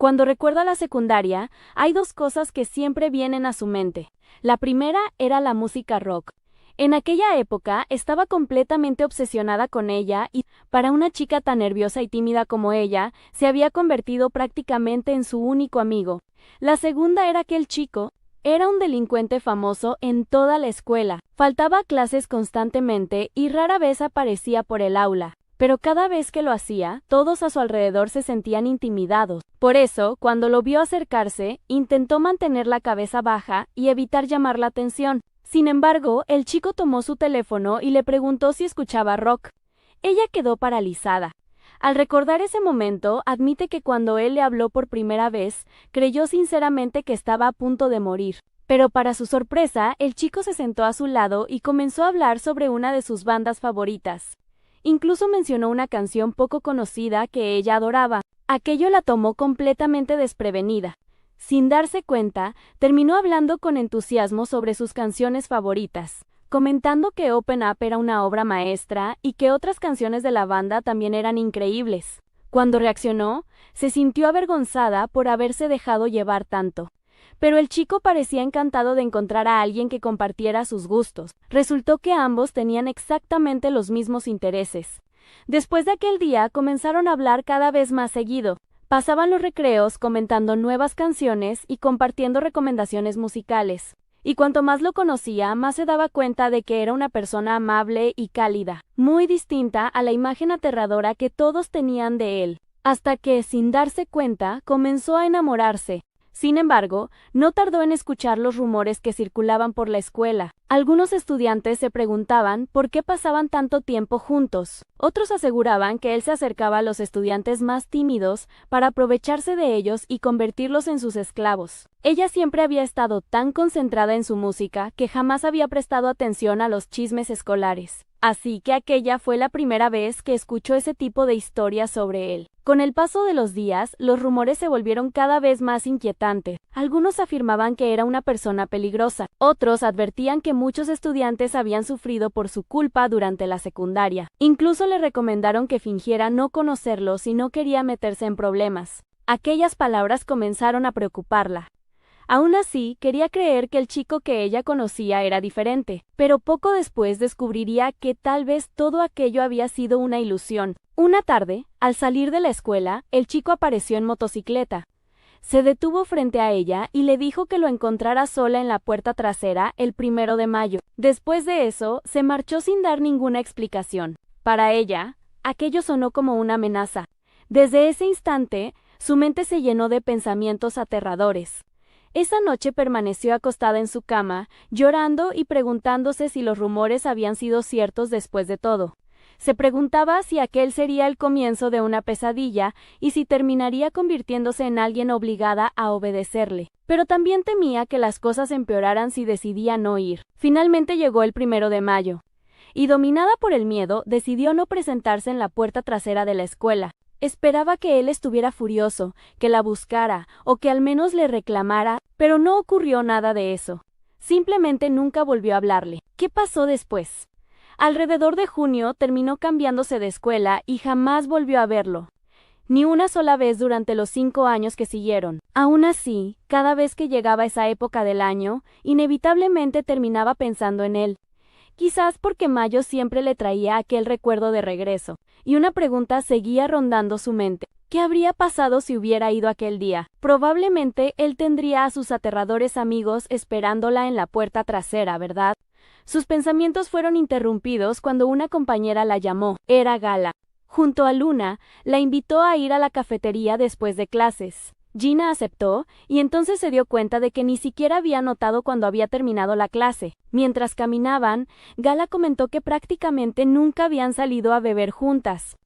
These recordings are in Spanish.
Cuando recuerda la secundaria, hay dos cosas que siempre vienen a su mente. La primera era la música rock. En aquella época estaba completamente obsesionada con ella y, para una chica tan nerviosa y tímida como ella, se había convertido prácticamente en su único amigo. La segunda era que el chico era un delincuente famoso en toda la escuela. Faltaba a clases constantemente y rara vez aparecía por el aula. Pero cada vez que lo hacía, todos a su alrededor se sentían intimidados. Por eso, cuando lo vio acercarse, intentó mantener la cabeza baja y evitar llamar la atención. Sin embargo, el chico tomó su teléfono y le preguntó si escuchaba rock. Ella quedó paralizada. Al recordar ese momento, admite que cuando él le habló por primera vez, creyó sinceramente que estaba a punto de morir. Pero para su sorpresa, el chico se sentó a su lado y comenzó a hablar sobre una de sus bandas favoritas. Incluso mencionó una canción poco conocida que ella adoraba. Aquello la tomó completamente desprevenida. Sin darse cuenta, terminó hablando con entusiasmo sobre sus canciones favoritas, comentando que Open Up era una obra maestra y que otras canciones de la banda también eran increíbles. Cuando reaccionó, se sintió avergonzada por haberse dejado llevar tanto. Pero el chico parecía encantado de encontrar a alguien que compartiera sus gustos. Resultó que ambos tenían exactamente los mismos intereses. Después de aquel día, comenzaron a hablar cada vez más seguido. Pasaban los recreos comentando nuevas canciones y compartiendo recomendaciones musicales. Y cuanto más lo conocía, más se daba cuenta de que era una persona amable y cálida, muy distinta a la imagen aterradora que todos tenían de él. Hasta que, sin darse cuenta, comenzó a enamorarse. Sin embargo, no tardó en escuchar los rumores que circulaban por la escuela. Algunos estudiantes se preguntaban por qué pasaban tanto tiempo juntos. Otros aseguraban que él se acercaba a los estudiantes más tímidos para aprovecharse de ellos y convertirlos en sus esclavos. Ella siempre había estado tan concentrada en su música que jamás había prestado atención a los chismes escolares. Así que aquella fue la primera vez que escuchó ese tipo de historias sobre él. Con el paso de los días, los rumores se volvieron cada vez más inquietantes. Algunos afirmaban que era una persona peligrosa. Otros advertían que muchos estudiantes habían sufrido por su culpa durante la secundaria. Incluso le recomendaron que fingiera no conocerlo si no quería meterse en problemas. Aquellas palabras comenzaron a preocuparla. Aún así, quería creer que el chico que ella conocía era diferente, pero poco después descubriría que tal vez todo aquello había sido una ilusión. Una tarde, al salir de la escuela, el chico apareció en motocicleta. Se detuvo frente a ella y le dijo que lo encontrara sola en la puerta trasera el 1 de mayo. Después de eso, se marchó sin dar ninguna explicación. Para ella, aquello sonó como una amenaza. Desde ese instante, su mente se llenó de pensamientos aterradores. Esa noche permaneció acostada en su cama, llorando y preguntándose si los rumores habían sido ciertos después de todo. Se preguntaba si aquel sería el comienzo de una pesadilla y si terminaría convirtiéndose en alguien obligada a obedecerle. Pero también temía que las cosas empeoraran si decidía no ir. Finalmente llegó el 1 de mayo. Y dominada por el miedo, decidió no presentarse en la puerta trasera de la escuela. Esperaba que él estuviera furioso, que la buscara o que al menos le reclamara, pero no ocurrió nada de eso. Simplemente nunca volvió a hablarle. ¿Qué pasó después? Alrededor de junio terminó cambiándose de escuela y jamás volvió a verlo. Ni una sola vez durante los 5 años que siguieron. Aún así, cada vez que llegaba esa época del año, inevitablemente terminaba pensando en él. Quizás porque mayo siempre le traía aquel recuerdo de regreso, y una pregunta seguía rondando su mente. ¿Qué habría pasado si hubiera ido aquel día? Probablemente él tendría a sus aterradores amigos esperándola en la puerta trasera, ¿verdad? Sus pensamientos fueron interrumpidos cuando una compañera la llamó. Era Gala. Junto a Luna, la invitó a ir a la cafetería después de clases. Gina aceptó, y entonces se dio cuenta de que ni siquiera había notado cuando había terminado la clase. Mientras caminaban, Gala comentó que prácticamente nunca habían salido a beber juntas.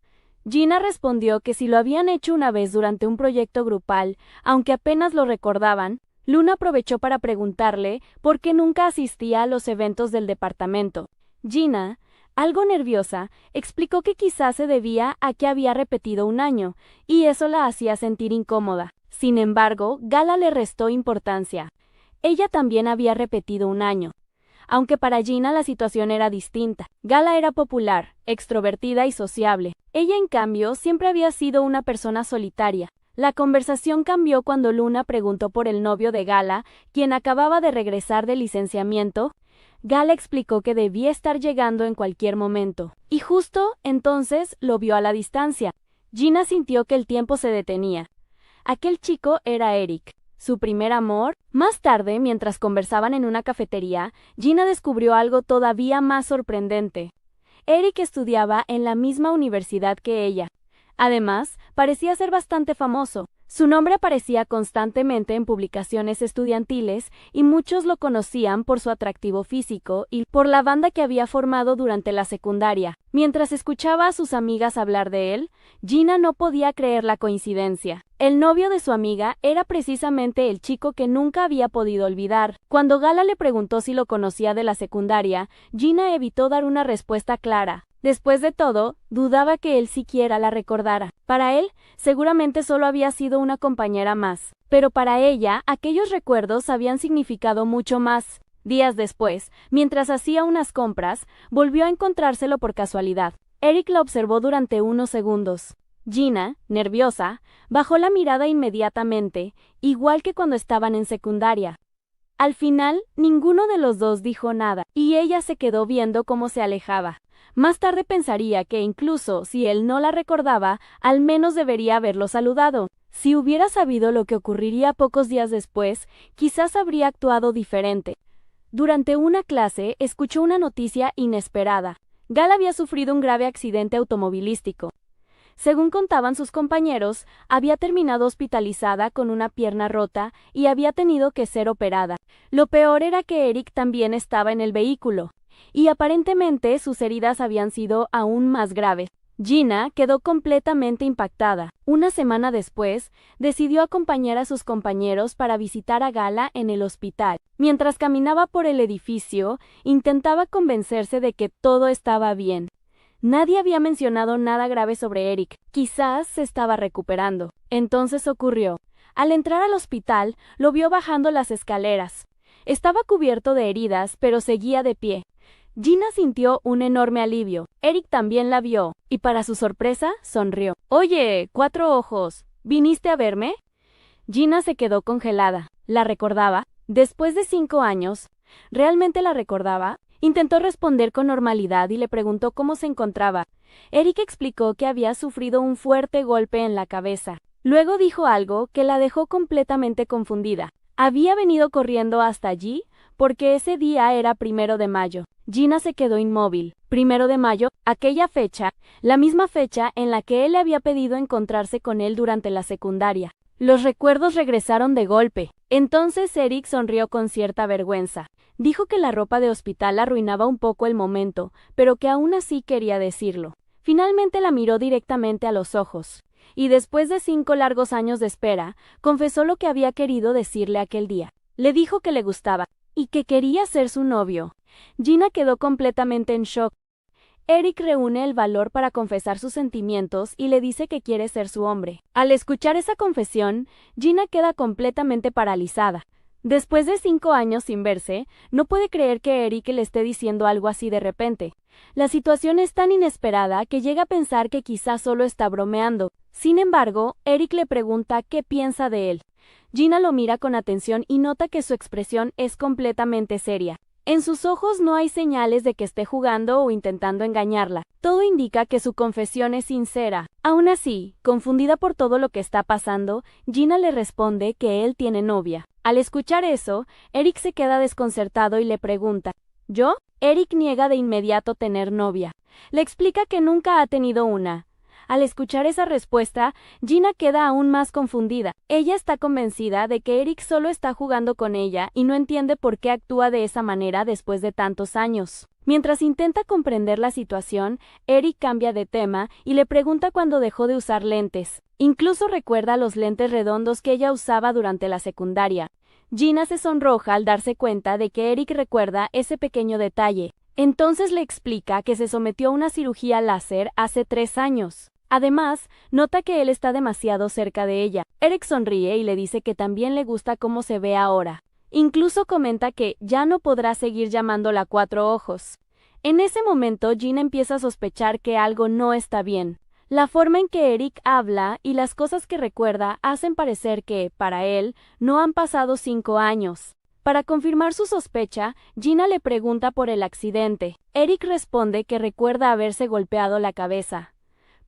Gina respondió que si lo habían hecho una vez durante un proyecto grupal, aunque apenas lo recordaban. Luna aprovechó para preguntarle por qué nunca asistía a los eventos del departamento. Gina, algo nerviosa, explicó que quizás se debía a que había repetido un año, y eso la hacía sentir incómoda. Sin embargo, Gala le restó importancia. Ella también había repetido un año. Aunque para Gina la situación era distinta. Gala era popular, extrovertida y sociable. Ella, en cambio, siempre había sido una persona solitaria. La conversación cambió cuando Luna preguntó por el novio de Gala, quien acababa de regresar del licenciamiento. Gala explicó que debía estar llegando en cualquier momento, y justo entonces lo vio a la distancia. Gina sintió que el tiempo se detenía. Aquel chico era Eric, su primer amor. Más tarde, mientras conversaban en una cafetería, Gina descubrió algo todavía más sorprendente. Eric estudiaba en la misma universidad que ella. Además, parecía ser bastante famoso. Su nombre aparecía constantemente en publicaciones estudiantiles y muchos lo conocían por su atractivo físico y por la banda que había formado durante la secundaria. Mientras escuchaba a sus amigas hablar de él, Gina no podía creer la coincidencia. El novio de su amiga era precisamente el chico que nunca había podido olvidar. Cuando Gala le preguntó si lo conocía de la secundaria, Gina evitó dar una respuesta clara. Después de todo, dudaba que él siquiera la recordara. Para él, seguramente solo había sido una compañera más. Pero para ella, aquellos recuerdos habían significado mucho más. Días después, mientras hacía unas compras, volvió a encontrárselo por casualidad. Eric la observó durante unos segundos. Gina, nerviosa, bajó la mirada inmediatamente, igual que cuando estaban en secundaria. Al final, ninguno de los dos dijo nada, y ella se quedó viendo cómo se alejaba. Más tarde pensaría que incluso si él no la recordaba, al menos debería haberlo saludado. Si hubiera sabido lo que ocurriría pocos días después, quizás habría actuado diferente. Durante una clase, escuchó una noticia inesperada. Gala había sufrido un grave accidente automovilístico. Según contaban sus compañeros, había terminado hospitalizada con una pierna rota y había tenido que ser operada. Lo peor era que Eric también estaba en el vehículo, y aparentemente sus heridas habían sido aún más graves. Gina quedó completamente impactada. Una semana después, decidió acompañar a sus compañeros para visitar a Gala en el hospital. Mientras caminaba por el edificio, intentaba convencerse de que todo estaba bien. Nadie había mencionado nada grave sobre Eric. Quizás se estaba recuperando. Entonces ocurrió. Al entrar al hospital, lo vio bajando las escaleras. Estaba cubierto de heridas, pero seguía de pie. Gina sintió un enorme alivio. Eric también la vio, y para su sorpresa, sonrió. «Oye, Cuatro Ojos, ¿viniste a verme?» Gina se quedó congelada. ¿La recordaba? Después de 5 años, ¿realmente la recordaba? Intentó responder con normalidad y le preguntó cómo se encontraba. Eric explicó que había sufrido un fuerte golpe en la cabeza. Luego dijo algo que la dejó completamente confundida. Había venido corriendo hasta allí porque ese día era 1 de mayo. Gina se quedó inmóvil. 1 de mayo, aquella fecha, la misma fecha en la que él le había pedido encontrarse con él durante la secundaria. Los recuerdos regresaron de golpe. Entonces Eric sonrió con cierta vergüenza. Dijo que la ropa de hospital arruinaba un poco el momento, pero que aún así quería decirlo. Finalmente la miró directamente a los ojos, y después de 5 largos años de espera, confesó lo que había querido decirle aquel día. Le dijo que le gustaba, y que quería ser su novio. Gina quedó completamente en shock. Eric reúne el valor para confesar sus sentimientos y le dice que quiere ser su hombre. Al escuchar esa confesión, Gina queda completamente paralizada. Después de 5 años sin verse, no puede creer que Eric le esté diciendo algo así de repente. La situación es tan inesperada que llega a pensar que quizás solo está bromeando. Sin embargo, Eric le pregunta qué piensa de él. Gina lo mira con atención y nota que su expresión es completamente seria. En sus ojos no hay señales de que esté jugando o intentando engañarla. Todo indica que su confesión es sincera. Aún así, confundida por todo lo que está pasando, Gina le responde que él tiene novia. Al escuchar eso, Eric se queda desconcertado y le pregunta, ¿yo? Eric niega de inmediato tener novia. Le explica que nunca ha tenido una. Al escuchar esa respuesta, Gina queda aún más confundida. Ella está convencida de que Eric solo está jugando con ella y no entiende por qué actúa de esa manera después de tantos años. Mientras intenta comprender la situación, Eric cambia de tema y le pregunta cuándo dejó de usar lentes. Incluso recuerda los lentes redondos que ella usaba durante la secundaria. Gina se sonroja al darse cuenta de que Eric recuerda ese pequeño detalle. Entonces le explica que se sometió a una cirugía láser hace 3 años. Además, nota que él está demasiado cerca de ella. Eric sonríe y le dice que también le gusta cómo se ve ahora. Incluso comenta que ya no podrá seguir llamándola Cuatro Ojos. En ese momento, Gina empieza a sospechar que algo no está bien. La forma en que Eric habla y las cosas que recuerda hacen parecer que, para él, no han pasado 5 años. Para confirmar su sospecha, Gina le pregunta por el accidente. Eric responde que recuerda haberse golpeado la cabeza,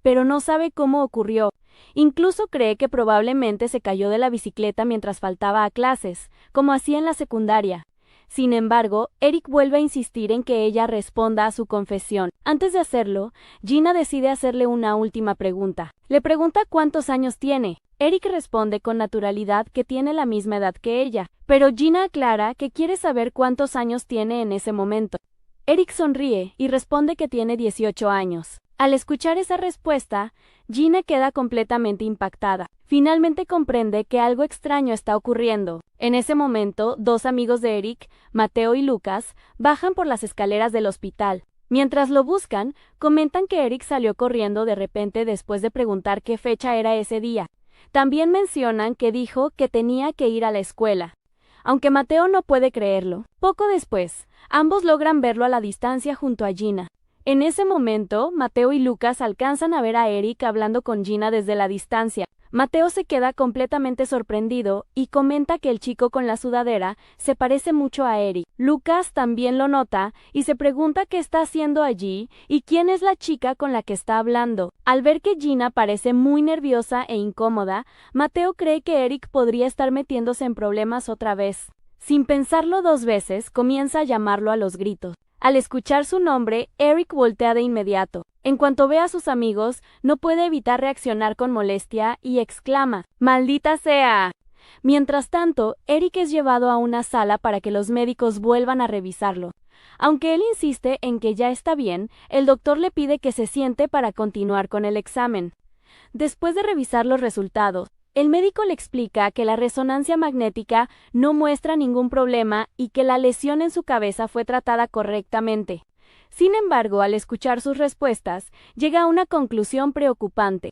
pero no sabe cómo ocurrió. Incluso cree que probablemente se cayó de la bicicleta mientras faltaba a clases, como hacía en la secundaria. Sin embargo, Eric vuelve a insistir en que ella responda a su confesión. Antes de hacerlo, Gina decide hacerle una última pregunta. Le pregunta cuántos años tiene. Eric responde con naturalidad que tiene la misma edad que ella, pero Gina aclara que quiere saber cuántos años tiene en ese momento. Eric sonríe y responde que tiene 18 años. Al escuchar esa respuesta, Gina queda completamente impactada. Finalmente comprende que algo extraño está ocurriendo. En ese momento, 2 amigos de Eric, Mateo y Lucas, bajan por las escaleras del hospital. Mientras lo buscan, comentan que Eric salió corriendo de repente después de preguntar qué fecha era ese día. También mencionan que dijo que tenía que ir a la escuela. Aunque Mateo no puede creerlo. Poco después, ambos logran verlo a la distancia junto a Gina. En ese momento, Mateo y Lucas alcanzan a ver a Eric hablando con Gina desde la distancia. Mateo se queda completamente sorprendido y comenta que el chico con la sudadera se parece mucho a Eric. Lucas también lo nota y se pregunta qué está haciendo allí y quién es la chica con la que está hablando. Al ver que Gina parece muy nerviosa e incómoda, Mateo cree que Eric podría estar metiéndose en problemas otra vez. Sin pensarlo 2 veces, comienza a llamarlo a los gritos. Al escuchar su nombre, Eric voltea de inmediato. En cuanto ve a sus amigos, no puede evitar reaccionar con molestia y exclama, ¡maldita sea! Mientras tanto, Eric es llevado a una sala para que los médicos vuelvan a revisarlo. Aunque él insiste en que ya está bien, el doctor le pide que se siente para continuar con el examen. Después de revisar los resultados, el médico le explica que la resonancia magnética no muestra ningún problema y que la lesión en su cabeza fue tratada correctamente. Sin embargo, al escuchar sus respuestas, llega a una conclusión preocupante.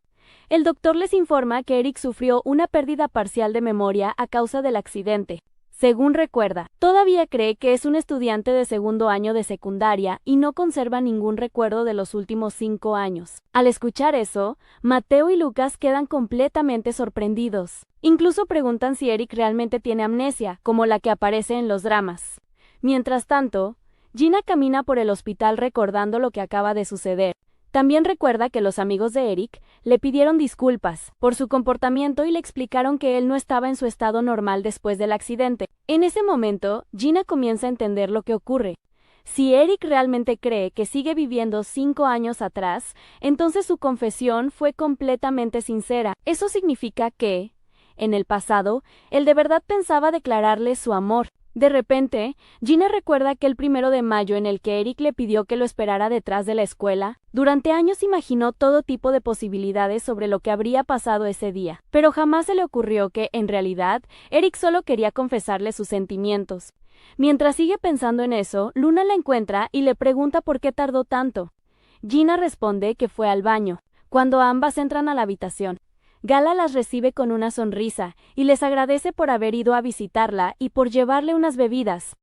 El doctor les informa que Eric sufrió una pérdida parcial de memoria a causa del accidente. Según recuerda, todavía cree que es un estudiante de 2º año de secundaria y no conserva ningún recuerdo de los últimos 5 años. Al escuchar eso, Mateo y Lucas quedan completamente sorprendidos. Incluso preguntan si Eric realmente tiene amnesia, como la que aparece en los dramas. Mientras tanto, Gina camina por el hospital recordando lo que acaba de suceder. También recuerda que los amigos de Eric le pidieron disculpas por su comportamiento y le explicaron que él no estaba en su estado normal después del accidente. En ese momento, Gina comienza a entender lo que ocurre. Si Eric realmente cree que sigue viviendo 5 años atrás, entonces su confesión fue completamente sincera. Eso significa que, en el pasado, él de verdad pensaba declararle su amor. De repente, Gina recuerda aquel 1 de mayo en el que Eric le pidió que lo esperara detrás de la escuela. Durante años imaginó todo tipo de posibilidades sobre lo que habría pasado ese día, pero jamás se le ocurrió que, en realidad, Eric solo quería confesarle sus sentimientos. Mientras sigue pensando en eso, Luna la encuentra y le pregunta por qué tardó tanto. Gina responde que fue al baño, cuando ambas entran a la habitación. Gala las recibe con una sonrisa y les agradece por haber ido a visitarla y por llevarle unas bebidas.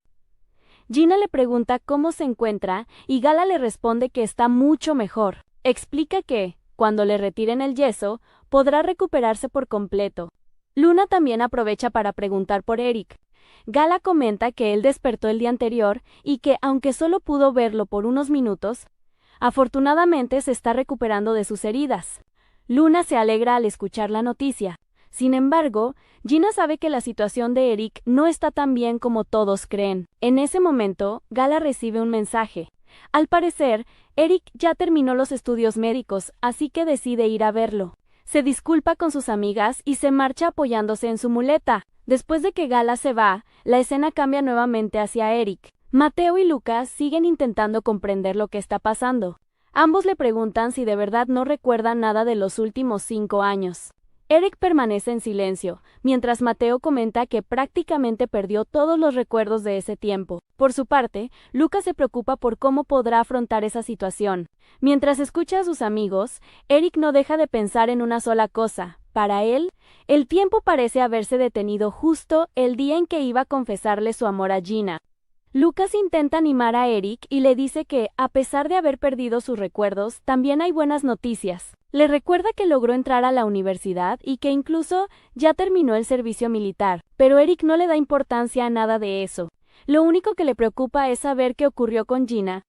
Gina le pregunta cómo se encuentra y Gala le responde que está mucho mejor. Explica que, cuando le retiren el yeso, podrá recuperarse por completo. Luna también aprovecha para preguntar por Eric. Gala comenta que él despertó el día anterior y que, aunque solo pudo verlo por unos minutos, afortunadamente se está recuperando de sus heridas. Luna se alegra al escuchar la noticia. Sin embargo, Gina sabe que la situación de Eric no está tan bien como todos creen. En ese momento, Gala recibe un mensaje. Al parecer, Eric ya terminó los estudios médicos, así que decide ir a verlo. Se disculpa con sus amigas y se marcha apoyándose en su muleta. Después de que Gala se va, la escena cambia nuevamente hacia Eric. Mateo y Lucas siguen intentando comprender lo que está pasando. Ambos le preguntan si de verdad no recuerda nada de los últimos 5 años. Eric permanece en silencio, mientras Mateo comenta que prácticamente perdió todos los recuerdos de ese tiempo. Por su parte, Lucas se preocupa por cómo podrá afrontar esa situación. Mientras escucha a sus amigos, Eric no deja de pensar en una sola cosa. Para él, el tiempo parece haberse detenido justo el día en que iba a confesarle su amor a Gina. Lucas intenta animar a Eric y le dice que, a pesar de haber perdido sus recuerdos, también hay buenas noticias. Le recuerda que logró entrar a la universidad y que incluso ya terminó el servicio militar, pero Eric no le da importancia a nada de eso. Lo único que le preocupa es saber qué ocurrió con Gina.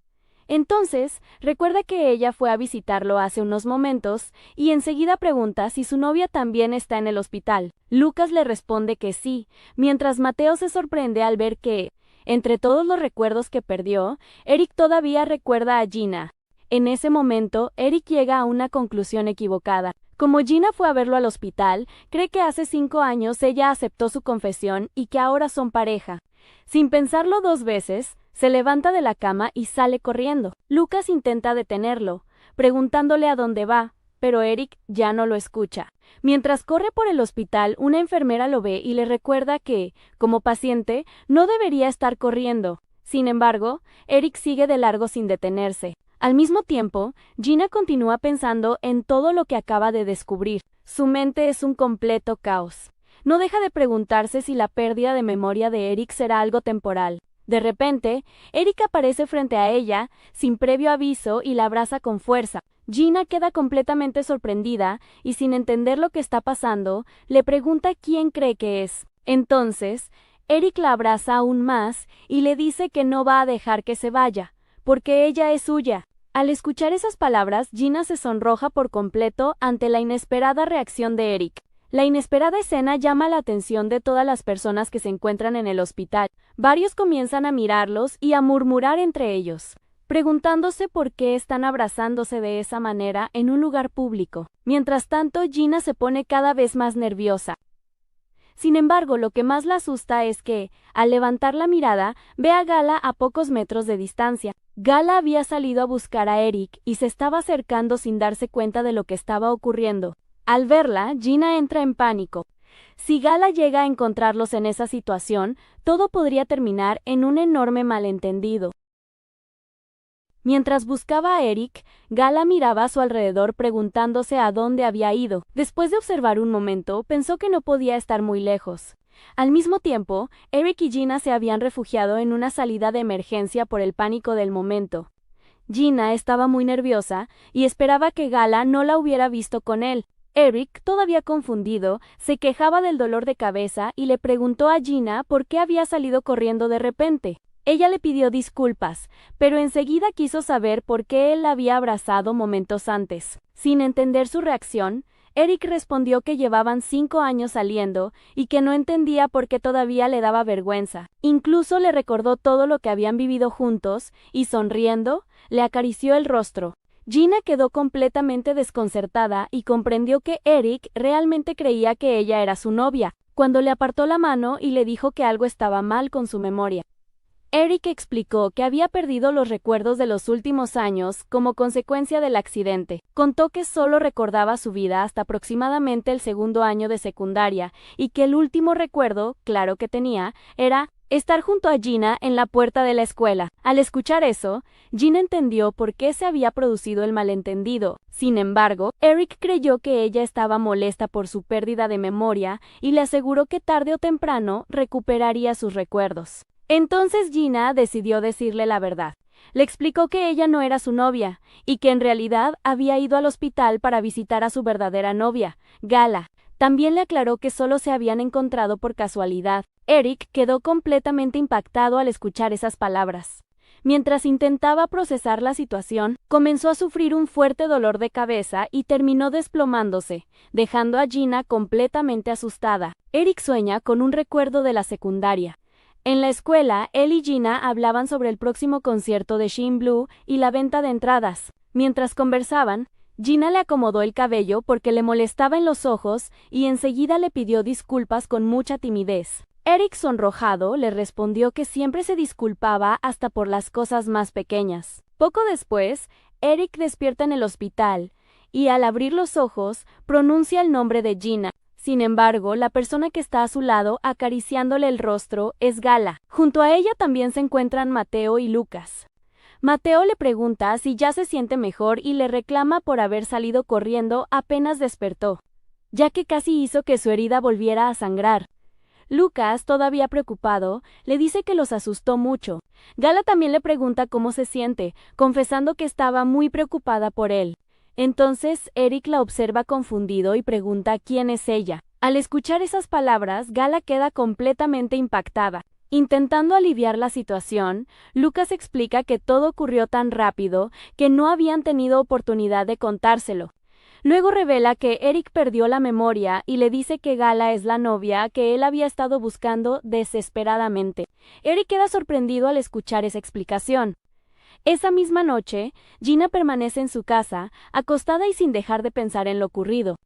Entonces, recuerda que ella fue a visitarlo hace unos momentos y enseguida pregunta si su novia también está en el hospital. Lucas le responde que sí, mientras Mateo se sorprende al ver que, entre todos los recuerdos que perdió, Eric todavía recuerda a Gina. En ese momento, Eric llega a una conclusión equivocada. Como Gina fue a verlo al hospital, cree que hace 5 años ella aceptó su confesión y que ahora son pareja. Sin pensarlo 2 veces, se levanta de la cama y sale corriendo. Lucas intenta detenerlo, preguntándole a dónde va, pero Eric ya no lo escucha. Mientras corre por el hospital, una enfermera lo ve y le recuerda que, como paciente, no debería estar corriendo. Sin embargo, Eric sigue de largo sin detenerse. Al mismo tiempo, Gina continúa pensando en todo lo que acaba de descubrir. Su mente es un completo caos. No deja de preguntarse si la pérdida de memoria de Eric será algo temporal. De repente, Eric aparece frente a ella, sin previo aviso, y la abraza con fuerza. Gina queda completamente sorprendida y, sin entender lo que está pasando, le pregunta quién cree que es. Entonces, Eric la abraza aún más y le dice que no va a dejar que se vaya, porque ella es suya. Al escuchar esas palabras, Gina se sonroja por completo ante la inesperada reacción de Eric. La inesperada escena llama la atención de todas las personas que se encuentran en el hospital. Varios comienzan a mirarlos y a murmurar entre ellos, preguntándose por qué están abrazándose de esa manera en un lugar público. Mientras tanto, Gina se pone cada vez más nerviosa. Sin embargo, lo que más la asusta es que, al levantar la mirada, ve a Gala a pocos metros de distancia. Gala había salido a buscar a Eric y se estaba acercando sin darse cuenta de lo que estaba ocurriendo. Al verla, Gina entra en pánico. Si Gala llega a encontrarlos en esa situación, todo podría terminar en un enorme malentendido. Mientras buscaba a Eric, Gala miraba a su alrededor preguntándose a dónde había ido. Después de observar un momento, pensó que no podía estar muy lejos. Al mismo tiempo, Eric y Gina se habían refugiado en una salida de emergencia por el pánico del momento. Gina estaba muy nerviosa y esperaba que Gala no la hubiera visto con él. Eric, todavía confundido, se quejaba del dolor de cabeza y le preguntó a Gina por qué había salido corriendo de repente. Ella le pidió disculpas, pero enseguida quiso saber por qué él la había abrazado momentos antes. Sin entender su reacción, Eric respondió que llevaban 5 años saliendo y que no entendía por qué todavía le daba vergüenza. Incluso le recordó todo lo que habían vivido juntos y, sonriendo, le acarició el rostro. Gina quedó completamente desconcertada y comprendió que Eric realmente creía que ella era su novia, cuando le apartó la mano y le dijo que algo estaba mal con su memoria. Eric explicó que había perdido los recuerdos de los últimos años como consecuencia del accidente. Contó que solo recordaba su vida hasta aproximadamente el 2.º año de secundaria y que el último recuerdo, claro que tenía, era estar junto a Gina en la puerta de la escuela. Al escuchar eso, Gina entendió por qué se había producido el malentendido. Sin embargo, Eric creyó que ella estaba molesta por su pérdida de memoria y le aseguró que tarde o temprano recuperaría sus recuerdos. Entonces Gina decidió decirle la verdad. Le explicó que ella no era su novia y que en realidad había ido al hospital para visitar a su verdadera novia, Gala. También le aclaró que solo se habían encontrado por casualidad. Eric quedó completamente impactado al escuchar esas palabras. Mientras intentaba procesar la situación, comenzó a sufrir un fuerte dolor de cabeza y terminó desplomándose, dejando a Gina completamente asustada. Eric sueña con un recuerdo de la secundaria. En la escuela, él y Gina hablaban sobre el próximo concierto de Shin Blue y la venta de entradas. Mientras conversaban, Gina le acomodó el cabello porque le molestaba en los ojos y enseguida le pidió disculpas con mucha timidez. Eric, sonrojado, le respondió que siempre se disculpaba hasta por las cosas más pequeñas. Poco después, Eric despierta en el hospital y, al abrir los ojos, pronuncia el nombre de Gina. Sin embargo, la persona que está a su lado, acariciándole el rostro, es Gala. Junto a ella también se encuentran Mateo y Lucas. Mateo le pregunta si ya se siente mejor y le reclama por haber salido corriendo apenas despertó, ya que casi hizo que su herida volviera a sangrar. Lucas, todavía preocupado, le dice que los asustó mucho. Gala también le pregunta cómo se siente, confesando que estaba muy preocupada por él. Entonces Eric la observa confundido y pregunta quién es ella. Al escuchar esas palabras, Gala queda completamente impactada. Intentando aliviar la situación, Lucas explica que todo ocurrió tan rápido que no habían tenido oportunidad de contárselo. Luego revela que Eric perdió la memoria y le dice que Gala es la novia que él había estado buscando desesperadamente. Eric queda sorprendido al escuchar esa explicación. Esa misma noche, Gina permanece en su casa, acostada y sin dejar de pensar en lo ocurrido.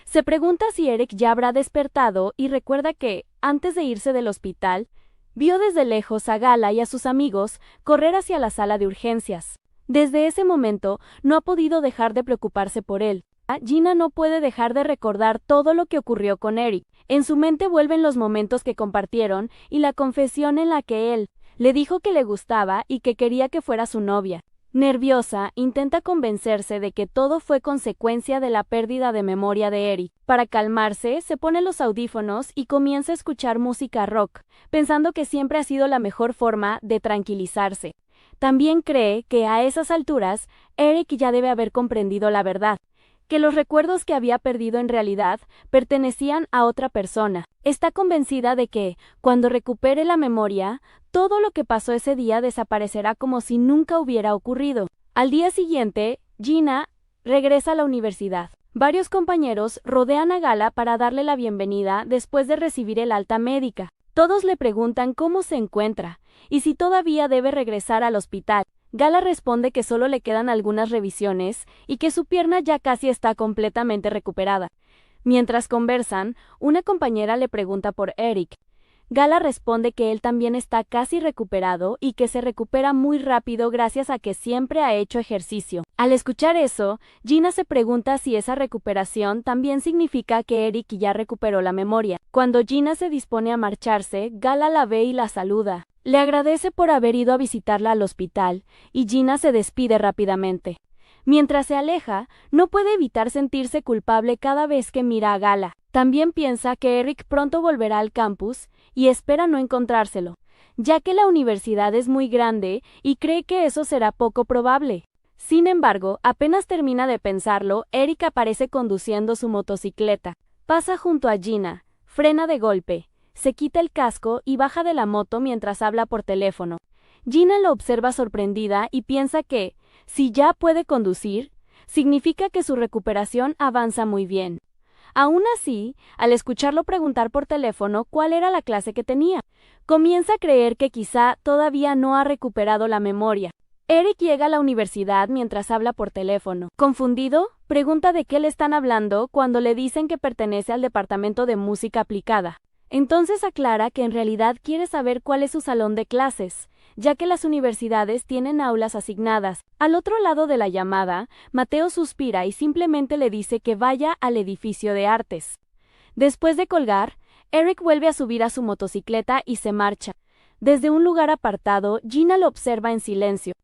Se pregunta si Eric ya habrá despertado y recuerda que, antes de irse del hospital, vio desde lejos a Gala y a sus amigos correr hacia la sala de urgencias. Desde ese momento, no ha podido dejar de preocuparse por él. Gina no puede dejar de recordar todo lo que ocurrió con Eric. En su mente vuelven los momentos que compartieron y la confesión en la que él le dijo que le gustaba y que quería que fuera su novia. Nerviosa, intenta convencerse de que todo fue consecuencia de la pérdida de memoria de Eric. Para calmarse, se pone los audífonos y comienza a escuchar música rock, pensando que siempre ha sido la mejor forma de tranquilizarse. También cree que a esas alturas, Eric ya debe haber comprendido la verdad, que los recuerdos que había perdido en realidad pertenecían a otra persona. Está convencida de que, cuando recupere la memoria, todo lo que pasó ese día desaparecerá como si nunca hubiera ocurrido. Al día siguiente, Gina regresa a la universidad. Varios compañeros rodean a Gala para darle la bienvenida después de recibir el alta médica. Todos le preguntan cómo se encuentra y si todavía debe regresar al hospital. Gala responde que solo le quedan algunas revisiones y que su pierna ya casi está completamente recuperada. Mientras conversan, una compañera le pregunta por Eric. Gala responde que él también está casi recuperado y que se recupera muy rápido gracias a que siempre ha hecho ejercicio. Al escuchar eso, Gina se pregunta si esa recuperación también significa que Eric ya recuperó la memoria. Cuando Gina se dispone a marcharse, Gala la ve y la saluda. Le agradece por haber ido a visitarla al hospital, y Gina se despide rápidamente. Mientras se aleja, no puede evitar sentirse culpable cada vez que mira a Gala. También piensa que Eric pronto volverá al campus y espera no encontrárselo, ya que la universidad es muy grande y cree que eso será poco probable. Sin embargo, apenas termina de pensarlo, Eric aparece conduciendo su motocicleta. Pasa junto a Gina, frena de golpe, se quita el casco y baja de la moto mientras habla por teléfono. Gina lo observa sorprendida y piensa que, si ya puede conducir, significa que su recuperación avanza muy bien. Aún así, al escucharlo preguntar por teléfono cuál era la clase que tenía, comienza a creer que quizá todavía no ha recuperado la memoria. Eric llega a la universidad mientras habla por teléfono. Confundido, pregunta de qué le están hablando cuando le dicen que pertenece al departamento de música aplicada. Entonces aclara que en realidad quiere saber cuál es su salón de clases, ya que las universidades tienen aulas asignadas. Al otro lado de la llamada, Mateo suspira y simplemente le dice que vaya al edificio de artes. Después de colgar, Eric vuelve a subir a su motocicleta y se marcha. Desde un lugar apartado, Gina lo observa en silencio.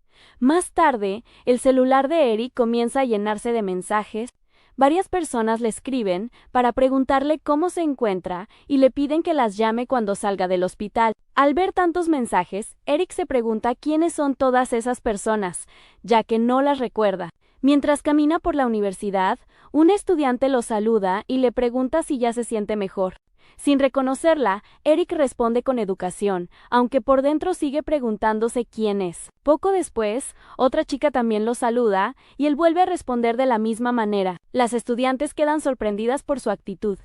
Más tarde, el celular de Eric comienza a llenarse de mensajes. Varias personas le escriben para preguntarle cómo se encuentra y le piden que las llame cuando salga del hospital. Al ver tantos mensajes, Eric se pregunta quiénes son todas esas personas, ya que no las recuerda. Mientras camina por la universidad, un estudiante lo saluda y le pregunta si ya se siente mejor. Sin reconocerla, Eric responde con educación, aunque por dentro sigue preguntándose quién es. Poco después, otra chica también lo saluda y él vuelve a responder de la misma manera. Las estudiantes quedan sorprendidas por su actitud,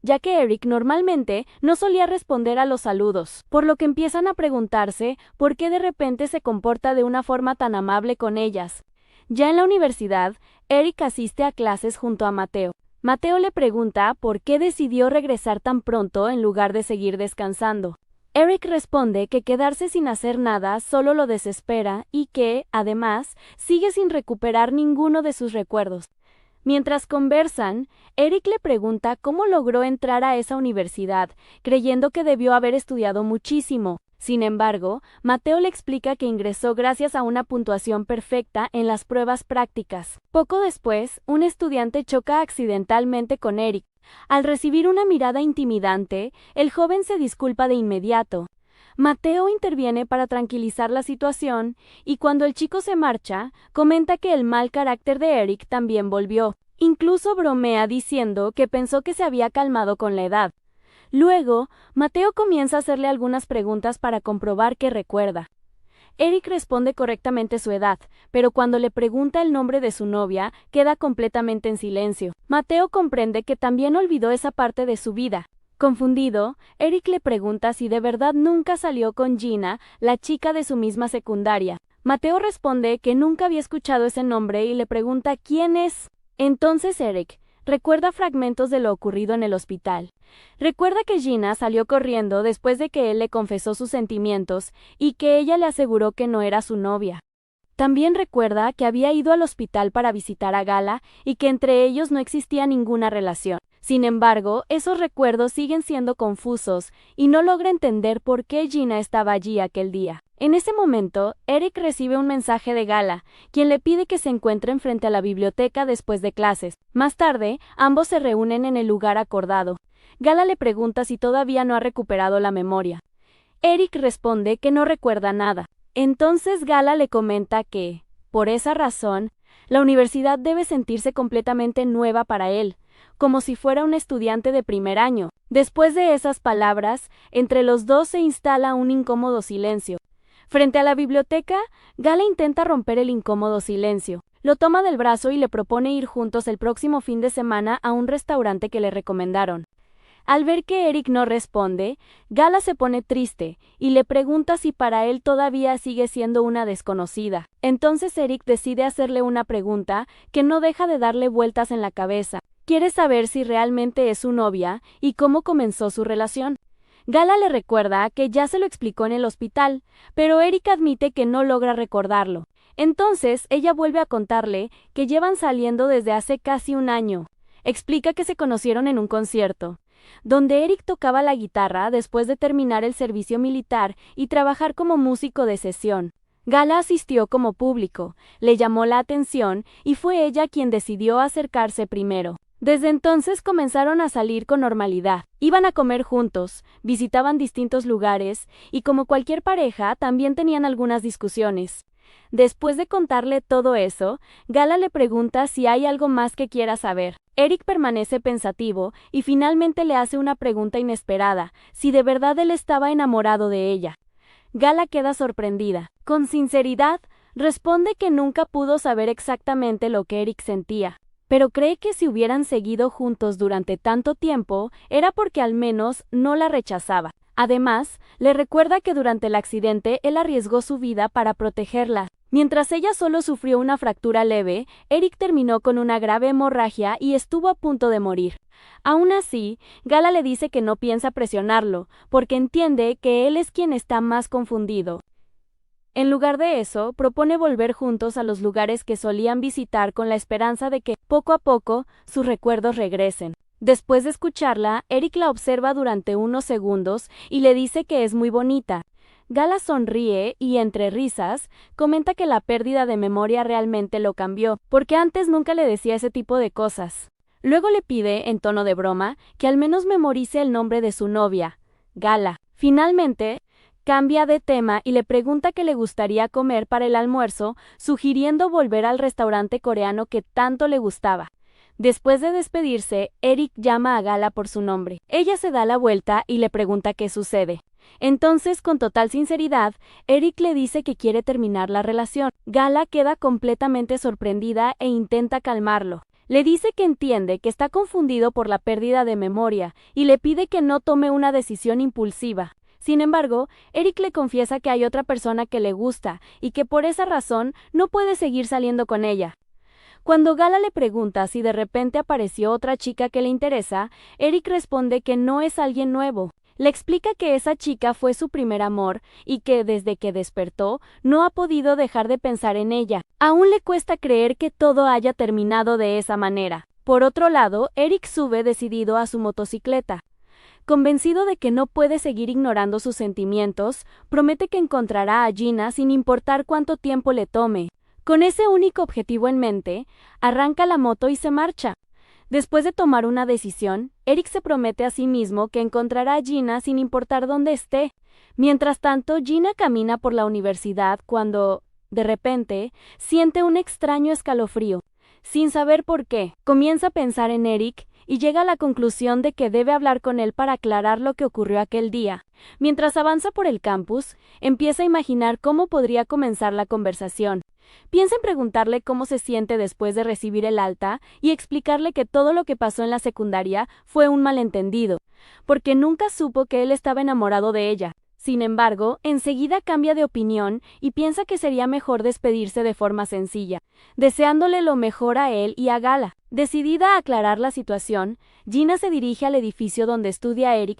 ya que Eric normalmente no solía responder a los saludos, por lo que empiezan a preguntarse por qué de repente se comporta de una forma tan amable con ellas. Ya en la universidad, Eric asiste a clases junto a Mateo. Mateo le pregunta por qué decidió regresar tan pronto en lugar de seguir descansando. Eric responde que quedarse sin hacer nada solo lo desespera y que, además, sigue sin recuperar ninguno de sus recuerdos. Mientras conversan, Eric le pregunta cómo logró entrar a esa universidad, creyendo que debió haber estudiado muchísimo. Sin embargo, Mateo le explica que ingresó gracias a una puntuación perfecta en las pruebas prácticas. Poco después, un estudiante choca accidentalmente con Eric. Al recibir una mirada intimidante, el joven se disculpa de inmediato. Mateo interviene para tranquilizar la situación, y cuando el chico se marcha, comenta que el mal carácter de Eric también volvió. Incluso bromea diciendo que pensó que se había calmado con la edad. Luego, Mateo comienza a hacerle algunas preguntas para comprobar que recuerda. Eric responde correctamente su edad, pero cuando le pregunta el nombre de su novia, queda completamente en silencio. Mateo comprende que también olvidó esa parte de su vida. Confundido, Eric le pregunta si de verdad nunca salió con Gina, la chica de su misma secundaria. Mateo responde que nunca había escuchado ese nombre y le pregunta quién es. Entonces Eric recuerda fragmentos de lo ocurrido en el hospital. Recuerda que Gina salió corriendo después de que él le confesó sus sentimientos y que ella le aseguró que no era su novia. También recuerda que había ido al hospital para visitar a Gala y que entre ellos no existía ninguna relación. Sin embargo, esos recuerdos siguen siendo confusos y no logra entender por qué Gina estaba allí aquel día. En ese momento, Eric recibe un mensaje de Gala, quien le pide que se encuentren frente a la biblioteca después de clases. Más tarde, ambos se reúnen en el lugar acordado. Gala le pregunta si todavía no ha recuperado la memoria. Eric responde que no recuerda nada. Entonces Gala le comenta que, por esa razón, la universidad debe sentirse completamente nueva para él, como si fuera un estudiante de primer año. Después de esas palabras, entre los dos se instala un incómodo silencio. Frente a la biblioteca, Gala intenta romper el incómodo silencio. Lo toma del brazo y le propone ir juntos el próximo fin de semana a un restaurante que le recomendaron. Al ver que Eric no responde, Gala se pone triste y le pregunta si para él todavía sigue siendo una desconocida. Entonces Eric decide hacerle una pregunta que no deja de darle vueltas en la cabeza. Quiere saber si realmente es su novia y cómo comenzó su relación. Gala le recuerda que ya se lo explicó en el hospital, pero Eric admite que no logra recordarlo. Entonces ella vuelve a contarle que llevan saliendo desde hace casi un año. Explica que se conocieron en un concierto, donde Eric tocaba la guitarra después de terminar el servicio militar y trabajar como músico de sesión. Gala asistió como público, le llamó la atención y fue ella quien decidió acercarse primero. Desde entonces comenzaron a salir con normalidad. Iban a comer juntos, visitaban distintos lugares y como cualquier pareja también tenían algunas discusiones. Después de contarle todo eso, Gala le pregunta si hay algo más que quiera saber. Eric permanece pensativo y finalmente le hace una pregunta inesperada, si de verdad él estaba enamorado de ella. Gala queda sorprendida. Con sinceridad, responde que nunca pudo saber exactamente lo que Eric sentía, pero cree que si hubieran seguido juntos durante tanto tiempo, era porque al menos no la rechazaba. Además, le recuerda que durante el accidente él arriesgó su vida para protegerla. Mientras ella solo sufrió una fractura leve, Eric terminó con una grave hemorragia y estuvo a punto de morir. Aún así, Gala le dice que no piensa presionarlo, porque entiende que él es quien está más confundido. En lugar de eso, propone volver juntos a los lugares que solían visitar con la esperanza de que, poco a poco, sus recuerdos regresen. Después de escucharla, Eric la observa durante unos segundos y le dice que es muy bonita. Gala sonríe y, entre risas, comenta que la pérdida de memoria realmente lo cambió, porque antes nunca le decía ese tipo de cosas. Luego le pide, en tono de broma, que al menos memorice el nombre de su novia, Gala. Finalmente, cambia de tema y le pregunta qué le gustaría comer para el almuerzo, sugiriendo volver al restaurante coreano que tanto le gustaba. Después de despedirse, Eric llama a Gala por su nombre. Ella se da la vuelta y le pregunta qué sucede. Entonces, con total sinceridad, Eric le dice que quiere terminar la relación. Gala queda completamente sorprendida e intenta calmarlo. Le dice que entiende que está confundido por la pérdida de memoria y le pide que no tome una decisión impulsiva. Sin embargo, Eric le confiesa que hay otra persona que le gusta y que por esa razón no puede seguir saliendo con ella. Cuando Gala le pregunta si de repente apareció otra chica que le interesa, Eric responde que no es alguien nuevo. Le explica que esa chica fue su primer amor y que desde que despertó no ha podido dejar de pensar en ella. Aún le cuesta creer que todo haya terminado de esa manera. Por otro lado, Eric sube decidido a su motocicleta. Convencido de que no puede seguir ignorando sus sentimientos, promete que encontrará a Gina sin importar cuánto tiempo le tome. Con ese único objetivo en mente, arranca la moto y se marcha. Después de tomar una decisión, Eric se promete a sí mismo que encontrará a Gina sin importar dónde esté. Mientras tanto, Gina camina por la universidad cuando, de repente, siente un extraño escalofrío. Sin saber por qué, comienza a pensar en Eric y llega a la conclusión de que debe hablar con él para aclarar lo que ocurrió aquel día. Mientras avanza por el campus, empieza a imaginar cómo podría comenzar la conversación. Piensa en preguntarle cómo se siente después de recibir el alta y explicarle que todo lo que pasó en la secundaria fue un malentendido, porque nunca supo que él estaba enamorado de ella. Sin embargo, enseguida cambia de opinión y piensa que sería mejor despedirse de forma sencilla, deseándole lo mejor a él y a Gala. Decidida a aclarar la situación, Gina se dirige al edificio donde estudia Eric.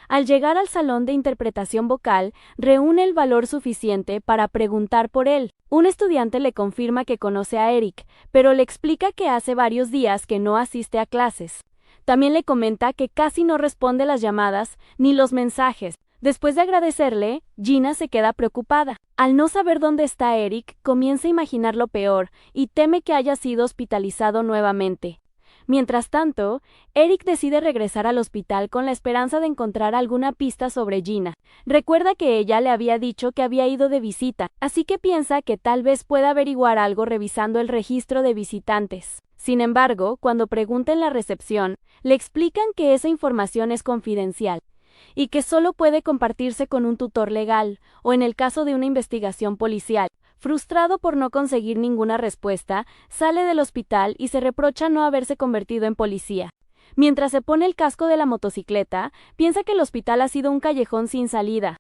Al llegar al salón de interpretación vocal, reúne el valor suficiente para preguntar por él. Un estudiante le confirma que conoce a Eric, pero le explica que hace varios días que no asiste a clases. También le comenta que casi no responde las llamadas ni los mensajes. Después de agradecerle, Gina se queda preocupada. Al no saber dónde está Eric, comienza a imaginar lo peor y teme que haya sido hospitalizado nuevamente. Mientras tanto, Eric decide regresar al hospital con la esperanza de encontrar alguna pista sobre Gina. Recuerda que ella le había dicho que había ido de visita, así que piensa que tal vez pueda averiguar algo revisando el registro de visitantes. Sin embargo, cuando pregunta en la recepción, le explican que esa información es confidencial y que solo puede compartirse con un tutor legal o en el caso de una investigación policial. Frustrado por no conseguir ninguna respuesta, sale del hospital y se reprocha no haberse convertido en policía. Mientras se pone el casco de la motocicleta, piensa que el hospital ha sido un callejón sin salida.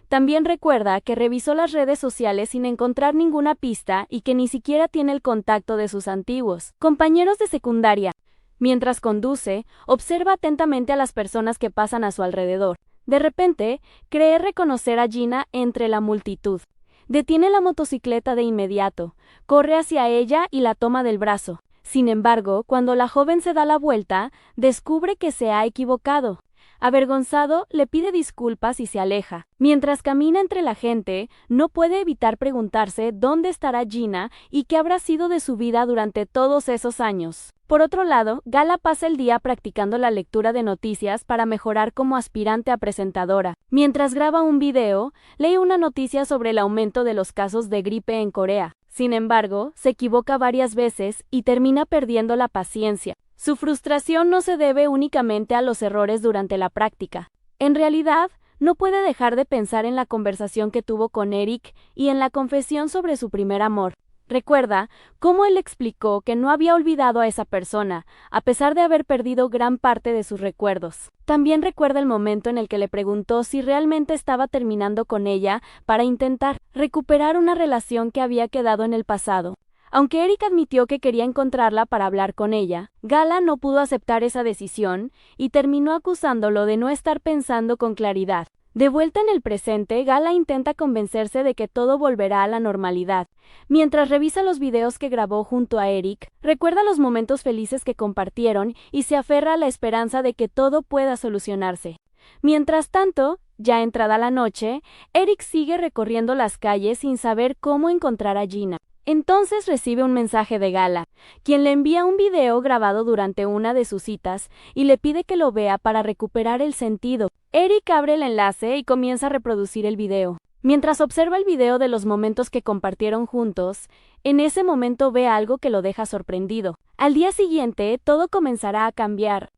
También recuerda que revisó las redes sociales sin encontrar ninguna pista y que ni siquiera tiene el contacto de sus antiguos compañeros de secundaria. Mientras conduce, observa atentamente a las personas que pasan a su alrededor. De repente, cree reconocer a Gina entre la multitud. Detiene la motocicleta de inmediato, corre hacia ella y la toma del brazo. Sin embargo, cuando la joven se da la vuelta, descubre que se ha equivocado. Avergonzado, le pide disculpas y se aleja. Mientras camina entre la gente, no puede evitar preguntarse dónde estará Gina y qué habrá sido de su vida durante todos esos años. Por otro lado, Gala pasa el día practicando la lectura de noticias para mejorar como aspirante a presentadora. Mientras graba un video, lee una noticia sobre el aumento de los casos de gripe en Corea. Sin embargo, se equivoca varias veces y termina perdiendo la paciencia. Su frustración no se debe únicamente a los errores durante la práctica. En realidad, no puede dejar de pensar en la conversación que tuvo con Eric y en la confesión sobre su primer amor. Recuerda cómo él explicó que no había olvidado a esa persona, a pesar de haber perdido gran parte de sus recuerdos. También recuerda el momento en el que le preguntó si realmente estaba terminando con ella para intentar recuperar una relación que había quedado en el pasado. Aunque Eric admitió que quería encontrarla para hablar con ella, Gala no pudo aceptar esa decisión y terminó acusándolo de no estar pensando con claridad. De vuelta en el presente, Gala intenta convencerse de que todo volverá a la normalidad. Mientras revisa los videos que grabó junto a Eric, recuerda los momentos felices que compartieron y se aferra a la esperanza de que todo pueda solucionarse. Mientras tanto, ya entrada la noche, Eric sigue recorriendo las calles sin saber cómo encontrar a Gina. Entonces recibe un mensaje de Gala, quien le envía un video grabado durante una de sus citas y le pide que lo vea para recuperar el sentido. Eric abre el enlace y comienza a reproducir el video. Mientras observa el video de los momentos que compartieron juntos, en ese momento ve algo que lo deja sorprendido. Al día siguiente, todo comenzará a cambiar.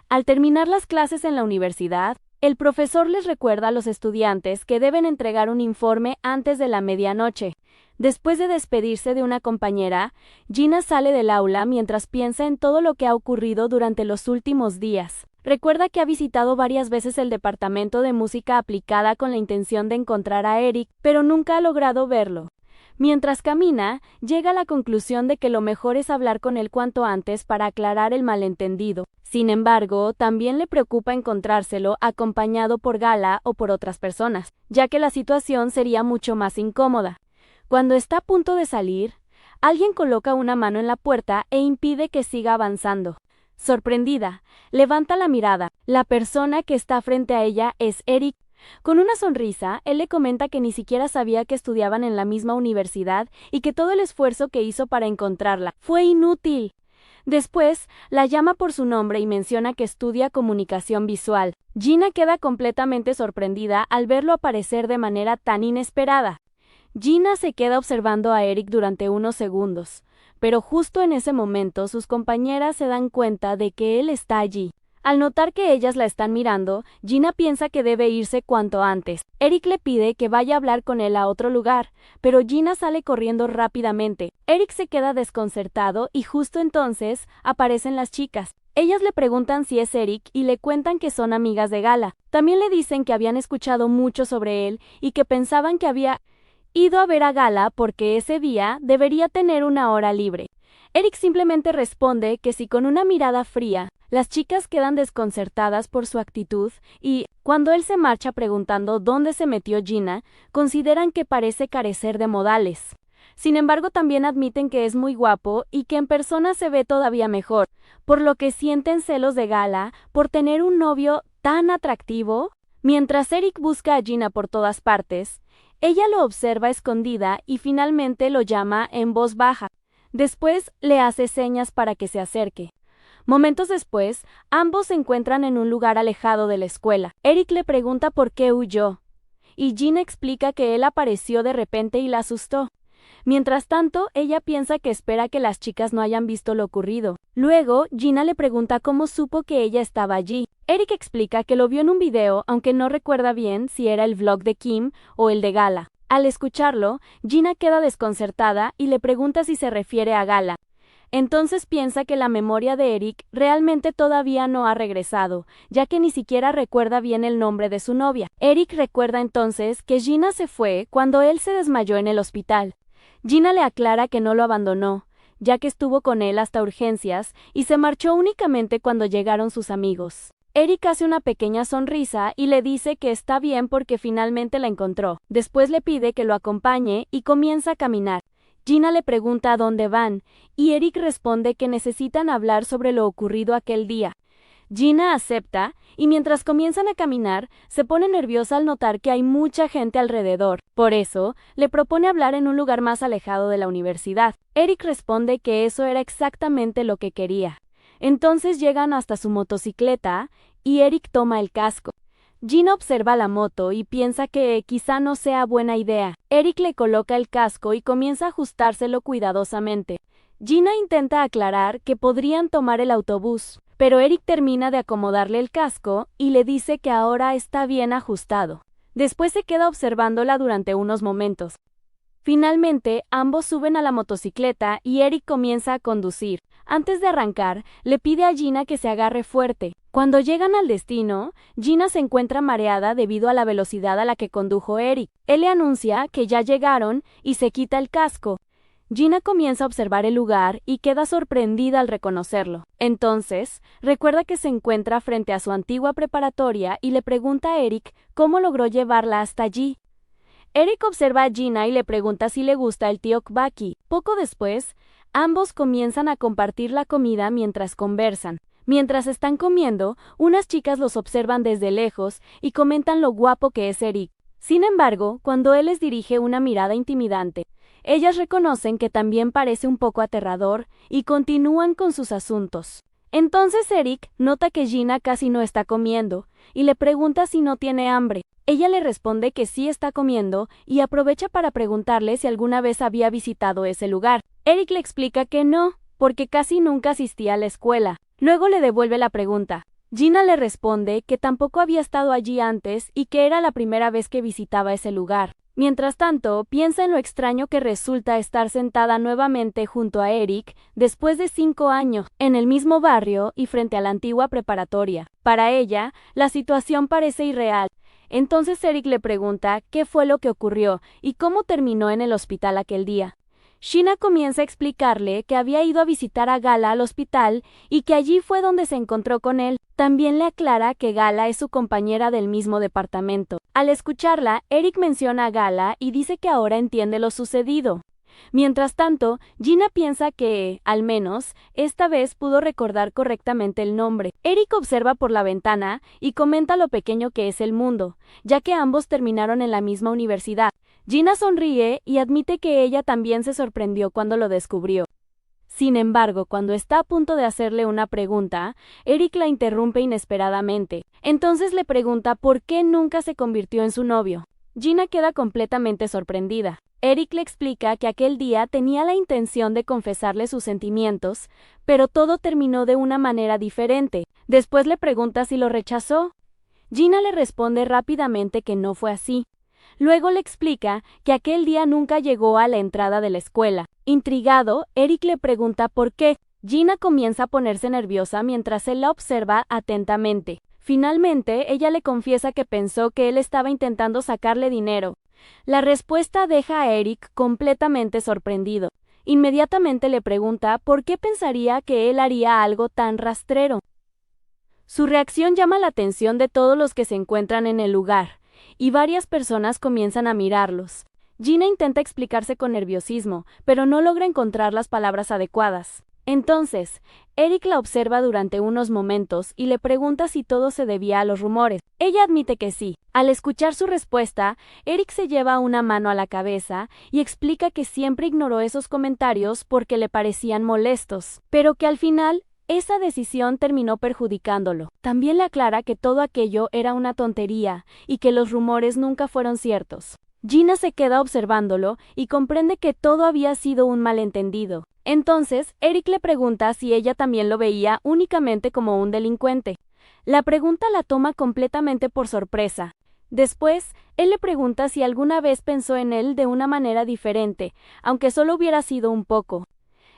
Al terminar las clases en la universidad, el profesor les recuerda a los estudiantes que deben entregar un informe antes de la medianoche. Después de despedirse de una compañera, Gina sale del aula mientras piensa en todo lo que ha ocurrido durante los últimos días. Recuerda que ha visitado varias veces el departamento de música aplicada con la intención de encontrar a Eric, pero nunca ha logrado verlo. Mientras camina, llega a la conclusión de que lo mejor es hablar con él cuanto antes para aclarar el malentendido. Sin embargo, también le preocupa encontrárselo acompañado por Gala o por otras personas, ya que la situación sería mucho más incómoda. Cuando está a punto de salir, alguien coloca una mano en la puerta e impide que siga avanzando. Sorprendida, levanta la mirada. La persona que está frente a ella es Eric. Con una sonrisa, él le comenta que ni siquiera sabía que estudiaban en la misma universidad y que todo el esfuerzo que hizo para encontrarla fue inútil. Después, la llama por su nombre y menciona que estudia comunicación visual. Gina queda completamente sorprendida al verlo aparecer de manera tan inesperada. Gina se queda observando a Eric durante unos segundos, pero justo en ese momento sus compañeras se dan cuenta de que él está allí. Al notar que ellas la están mirando, Gina piensa que debe irse cuanto antes. Eric le pide que vaya a hablar con él a otro lugar, pero Gina sale corriendo rápidamente. Eric se queda desconcertado y justo entonces aparecen las chicas. Ellas le preguntan si es Eric y le cuentan que son amigas de Gala. También le dicen que habían escuchado mucho sobre él y que pensaban que había ido a ver a Gala porque ese día debería tener una hora libre. Eric simplemente responde que sí con una mirada fría. Las chicas quedan desconcertadas por su actitud y, cuando él se marcha preguntando dónde se metió Gina, consideran que parece carecer de modales. Sin embargo, también admiten que es muy guapo y que en persona se ve todavía mejor, por lo que sienten celos de Gala por tener un novio tan atractivo. Mientras Eric busca a Gina por todas partes, ella lo observa escondida y finalmente lo llama en voz baja. Después le hace señas para que se acerque. Momentos después, ambos se encuentran en un lugar alejado de la escuela. Eric le pregunta por qué huyó, y Gina explica que él apareció de repente y la asustó. Mientras tanto, ella piensa que espera que las chicas no hayan visto lo ocurrido. Luego, Gina le pregunta cómo supo que ella estaba allí. Eric explica que lo vio en un video, aunque no recuerda bien si era el vlog de Kim o el de Gala. Al escucharlo, Gina queda desconcertada y le pregunta si se refiere a Gala. Entonces piensa que la memoria de Eric realmente todavía no ha regresado, ya que ni siquiera recuerda bien el nombre de su novia. Eric recuerda entonces que Gina se fue cuando él se desmayó en el hospital. Gina le aclara que no lo abandonó, ya que estuvo con él hasta urgencias y se marchó únicamente cuando llegaron sus amigos. Eric hace una pequeña sonrisa y le dice que está bien porque finalmente la encontró. Después le pide que lo acompañe y comienza a caminar. Gina le pregunta a dónde van, y Eric responde que necesitan hablar sobre lo ocurrido aquel día. Gina acepta, y mientras comienzan a caminar, se pone nerviosa al notar que hay mucha gente alrededor. Por eso, le propone hablar en un lugar más alejado de la universidad. Eric responde que eso era exactamente lo que quería. Entonces llegan hasta su motocicleta, y Eric toma el casco. Gina observa la moto y piensa que quizá no sea buena idea. Eric le coloca el casco y comienza a ajustárselo cuidadosamente. Gina intenta aclarar que podrían tomar el autobús, pero Eric termina de acomodarle el casco y le dice que ahora está bien ajustado. Después se queda observándola durante unos momentos. Finalmente, ambos suben a la motocicleta y Eric comienza a conducir. Antes de arrancar, le pide a Gina que se agarre fuerte. Cuando llegan al destino, Gina se encuentra mareada debido a la velocidad a la que condujo Eric. Él le anuncia que ya llegaron y se quita el casco. Gina comienza a observar el lugar y queda sorprendida al reconocerlo. Entonces, recuerda que se encuentra frente a su antigua preparatoria y le pregunta a Eric cómo logró llevarla hasta allí. Eric observa a Gina y le pregunta si le gusta el tteokbokki. Poco después, ambos comienzan a compartir la comida mientras conversan. Mientras están comiendo, unas chicas los observan desde lejos y comentan lo guapo que es Eric. Sin embargo, cuando él les dirige una mirada intimidante, ellas reconocen que también parece un poco aterrador y continúan con sus asuntos. Entonces Eric nota que Gina casi no está comiendo y le pregunta si no tiene hambre. Ella le responde que sí está comiendo y aprovecha para preguntarle si alguna vez había visitado ese lugar. Eric le explica que no, porque casi nunca asistía a la escuela. Luego le devuelve la pregunta. Gina le responde que tampoco había estado allí antes y que era la primera vez que visitaba ese lugar. Mientras tanto, piensa en lo extraño que resulta estar sentada nuevamente junto a Eric después de 5 años, en el mismo barrio y frente a la antigua preparatoria. Para ella, la situación parece irreal. Entonces Eric le pregunta qué fue lo que ocurrió y cómo terminó en el hospital aquel día. Gina comienza a explicarle que había ido a visitar a Gala al hospital y que allí fue donde se encontró con él. También le aclara que Gala es su compañera del mismo departamento. Al escucharla, Eric menciona a Gala y dice que ahora entiende lo sucedido. Mientras tanto, Gina piensa que, al menos, esta vez pudo recordar correctamente el nombre. Eric observa por la ventana y comenta lo pequeño que es el mundo, ya que ambos terminaron en la misma universidad. Gina sonríe y admite que ella también se sorprendió cuando lo descubrió. Sin embargo, cuando está a punto de hacerle una pregunta, Eric la interrumpe inesperadamente. Entonces le pregunta por qué nunca se convirtió en su novio. Gina queda completamente sorprendida. Eric le explica que aquel día tenía la intención de confesarle sus sentimientos, pero todo terminó de una manera diferente. Después le pregunta si lo rechazó. Gina le responde rápidamente que no fue así. Luego le explica que aquel día nunca llegó a la entrada de la escuela. Intrigado, Eric le pregunta por qué. Gina comienza a ponerse nerviosa mientras él la observa atentamente. Finalmente, ella le confiesa que pensó que él estaba intentando sacarle dinero. La respuesta deja a Eric completamente sorprendido. Inmediatamente le pregunta por qué pensaría que él haría algo tan rastrero. Su reacción llama la atención de todos los que se encuentran en el lugar, y varias personas comienzan a mirarlos. Gina intenta explicarse con nerviosismo, pero no logra encontrar las palabras adecuadas. Entonces, Eric la observa durante unos momentos y le pregunta si todo se debía a los rumores. Ella admite que sí. Al escuchar su respuesta, Eric se lleva una mano a la cabeza y explica que siempre ignoró esos comentarios porque le parecían molestos, pero que al final esa decisión terminó perjudicándolo. También le aclara que todo aquello era una tontería y que los rumores nunca fueron ciertos. Gina se queda observándolo y comprende que todo había sido un malentendido. Entonces, Eric le pregunta si ella también lo veía únicamente como un delincuente. La pregunta la toma completamente por sorpresa. Después, él le pregunta si alguna vez pensó en él de una manera diferente, aunque solo hubiera sido un poco.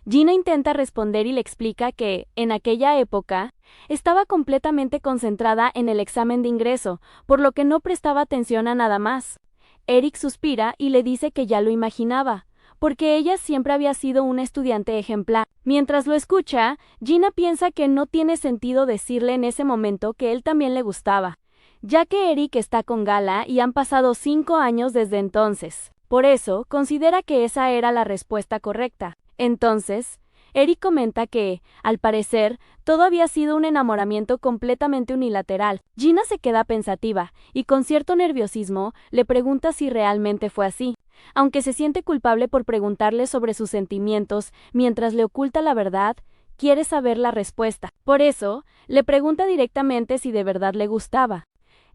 Gina intenta responder y le explica que, en aquella época, estaba completamente concentrada en el examen de ingreso, por lo que no prestaba atención a nada más. Eric suspira y le dice que ya lo imaginaba, porque ella siempre había sido una estudiante ejemplar. Mientras lo escucha, Gina piensa que no tiene sentido decirle en ese momento que él también le gustaba, ya que Eric está con Gala y han pasado 5 años desde entonces. Por eso, considera que esa era la respuesta correcta. Entonces, Eric comenta que, al parecer, todo había sido un enamoramiento completamente unilateral. Gina se queda pensativa y con cierto nerviosismo le pregunta si realmente fue así, aunque se siente culpable por preguntarle sobre sus sentimientos mientras le oculta la verdad. Quiere saber la respuesta. Por eso, le pregunta directamente si de verdad le gustaba.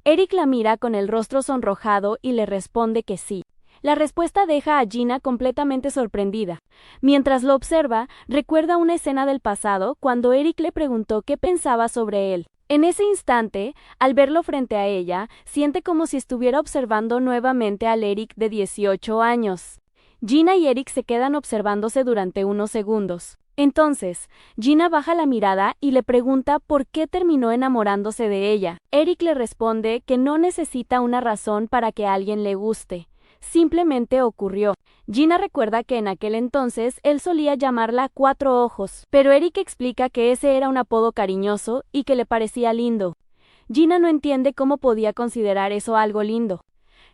Eric la mira con el rostro sonrojado y le responde que sí. La respuesta deja a Gina completamente sorprendida. Mientras lo observa, recuerda una escena del pasado cuando Eric le preguntó qué pensaba sobre él. En ese instante, al verlo frente a ella, siente como si estuviera observando nuevamente al Eric de 18 años. Gina y Eric se quedan observándose durante unos segundos. Entonces, Gina baja la mirada y le pregunta por qué terminó enamorándose de ella. Eric le responde que no necesita una razón para que alguien le guste. Simplemente ocurrió. Gina recuerda que en aquel entonces él solía llamarla Cuatro Ojos, pero Eric explica que ese era un apodo cariñoso y que le parecía lindo. Gina no entiende cómo podía considerar eso algo lindo.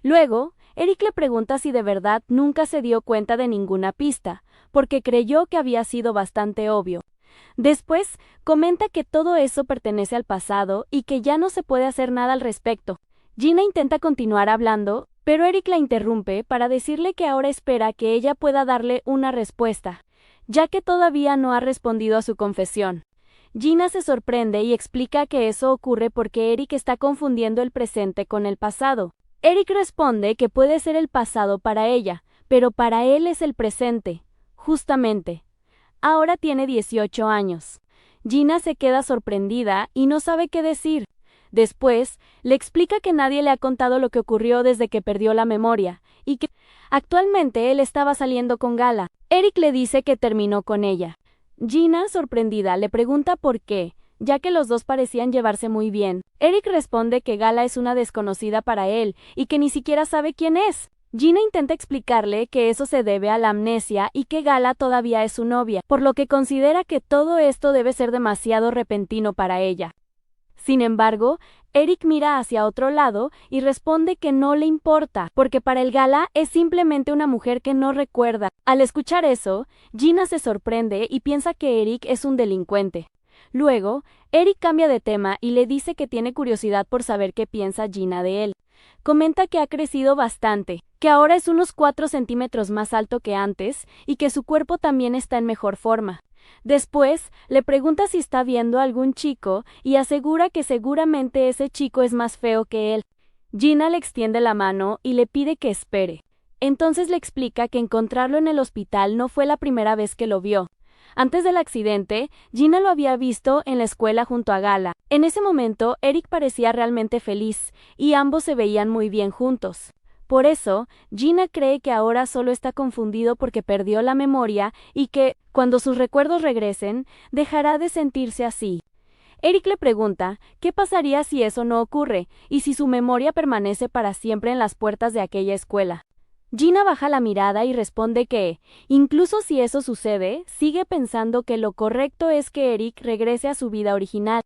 Luego, Eric le pregunta si de verdad nunca se dio cuenta de ninguna pista, porque creyó que había sido bastante obvio. Después, comenta que todo eso pertenece al pasado y que ya no se puede hacer nada al respecto. Gina intenta continuar hablando, pero Eric la interrumpe para decirle que ahora espera que ella pueda darle una respuesta, ya que todavía no ha respondido a su confesión. Gina se sorprende y explica que eso ocurre porque Eric está confundiendo el presente con el pasado. Eric responde que puede ser el pasado para ella, pero para él es el presente, justamente. Ahora tiene 18 años. Gina se queda sorprendida y no sabe qué decir. Después, le explica que nadie le ha contado lo que ocurrió desde que perdió la memoria, y que actualmente él estaba saliendo con Gala. Eric le dice que terminó con ella. Gina, sorprendida, le pregunta por qué, ya que los dos parecían llevarse muy bien. Eric responde que Gala es una desconocida para él, y que ni siquiera sabe quién es. Gina intenta explicarle que eso se debe a la amnesia y que Gala todavía es su novia, por lo que considera que todo esto debe ser demasiado repentino para ella. Sin embargo, Eric mira hacia otro lado y responde que no le importa, porque para el Gala es simplemente una mujer que no recuerda. Al escuchar eso, Gina se sorprende y piensa que Eric es un delincuente. Luego, Eric cambia de tema y le dice que tiene curiosidad por saber qué piensa Gina de él. Comenta que ha crecido bastante, que ahora es unos 4 centímetros más alto que antes y que su cuerpo también está en mejor forma. Después, le pregunta si está viendo a algún chico y asegura que seguramente ese chico es más feo que él. Gina le extiende la mano y le pide que espere. Entonces le explica que encontrarlo en el hospital no fue la primera vez que lo vio. Antes del accidente, Gina lo había visto en la escuela junto a Gala. En ese momento, Eric parecía realmente feliz, y ambos se veían muy bien juntos. Por eso, Gina cree que ahora solo está confundido porque perdió la memoria y que, cuando sus recuerdos regresen, dejará de sentirse así. Eric le pregunta qué pasaría si eso no ocurre y si su memoria permanece para siempre en las puertas de aquella escuela. Gina baja la mirada y responde que, incluso si eso sucede, sigue pensando que lo correcto es que Eric regrese a su vida original.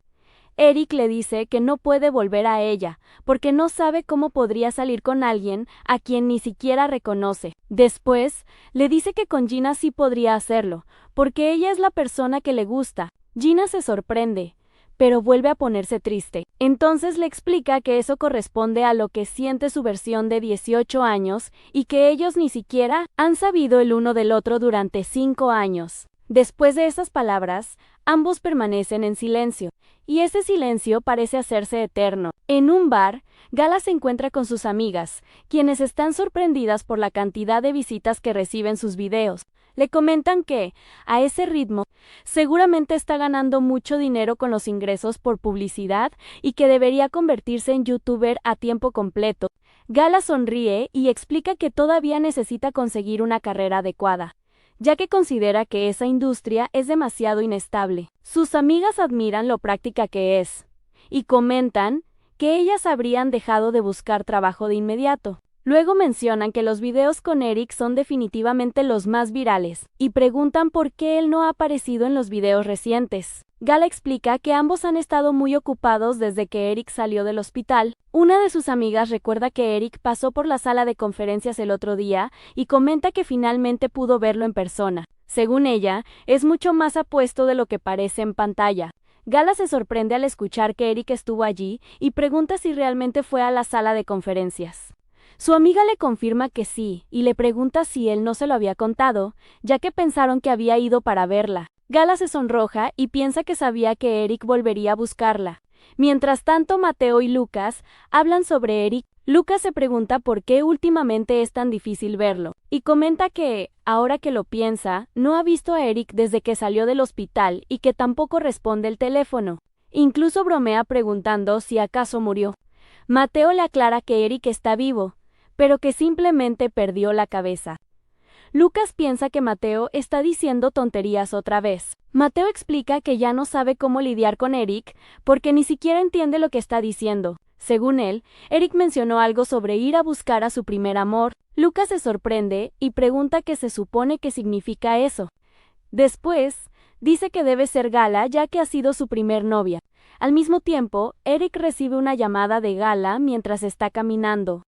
Eric le dice que no puede volver a ella, porque no sabe cómo podría salir con alguien a quien ni siquiera reconoce. Después, le dice que con Gina sí podría hacerlo, porque ella es la persona que le gusta. Gina se sorprende, pero vuelve a ponerse triste. Entonces le explica que eso corresponde a lo que siente su versión de 18 años y que ellos ni siquiera han sabido el uno del otro durante 5 años. Después de esas palabras, ambos permanecen en silencio, y ese silencio parece hacerse eterno. En un bar, Gala se encuentra con sus amigas, quienes están sorprendidas por la cantidad de visitas que reciben sus videos. Le comentan que, a ese ritmo, seguramente está ganando mucho dinero con los ingresos por publicidad y que debería convertirse en youtuber a tiempo completo. Gala sonríe y explica que todavía necesita conseguir una carrera adecuada, ya que considera que esa industria es demasiado inestable. Sus amigas admiran lo práctica que es, y comentan que ellas habrían dejado de buscar trabajo de inmediato. Luego mencionan que los videos con Eric son definitivamente los más virales, y preguntan por qué él no ha aparecido en los videos recientes. Gala explica que ambos han estado muy ocupados desde que Eric salió del hospital. Una de sus amigas recuerda que Eric pasó por la sala de conferencias el otro día y comenta que finalmente pudo verlo en persona. Según ella, es mucho más apuesto de lo que parece en pantalla. Gala se sorprende al escuchar que Eric estuvo allí y pregunta si realmente fue a la sala de conferencias. Su amiga le confirma que sí, y le pregunta si él no se lo había contado, ya que pensaron que había ido para verla. Gala se sonroja y piensa que sabía que Eric volvería a buscarla. Mientras tanto, Mateo y Lucas hablan sobre Eric. Lucas se pregunta por qué últimamente es tan difícil verlo, y comenta que, ahora que lo piensa, no ha visto a Eric desde que salió del hospital y que tampoco responde el teléfono. Incluso bromea preguntando si acaso murió. Mateo le aclara que Eric está vivo, pero que simplemente perdió la cabeza. Lucas piensa que Mateo está diciendo tonterías otra vez. Mateo explica que ya no sabe cómo lidiar con Eric porque ni siquiera entiende lo que está diciendo. Según él, Eric mencionó algo sobre ir a buscar a su primer amor. Lucas se sorprende y pregunta qué se supone que significa eso. Después, dice que debe ser Gala ya que ha sido su primer novia. Al mismo tiempo, Eric recibe una llamada de Gala mientras está caminando.